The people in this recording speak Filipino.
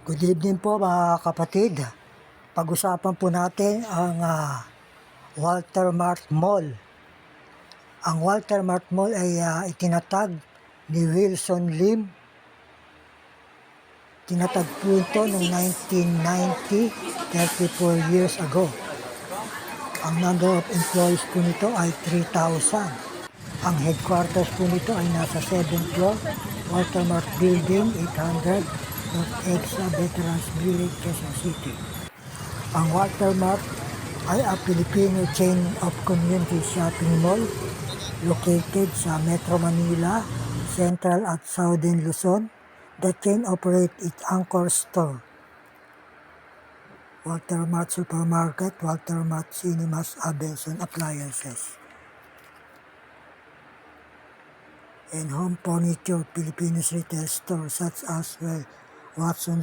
Good evening po mga kapatid. Pag-usapan po natin ang Walter Mart Mall. Ang Walter Mart Mall ay itinatag ni Wilson Lim. Tinatag po ito noong 1990, 34 years ago. Ang number of employees po nito ay 3,000. Ang headquarters po nito ay nasa 7th floor, Walter Mart Building, 800, North EDSA Veterans Village, Quezon City. Ang Walter Mart ay a Filipino chain of community shopping mall located sa Metro Manila, Central at Southern Luzon. The chain operates its anchor store, Walter Mart Supermarket, Walter Mart Cinemas, Abenson Appliances, and home furniture Filipinos retail stores such as Watson's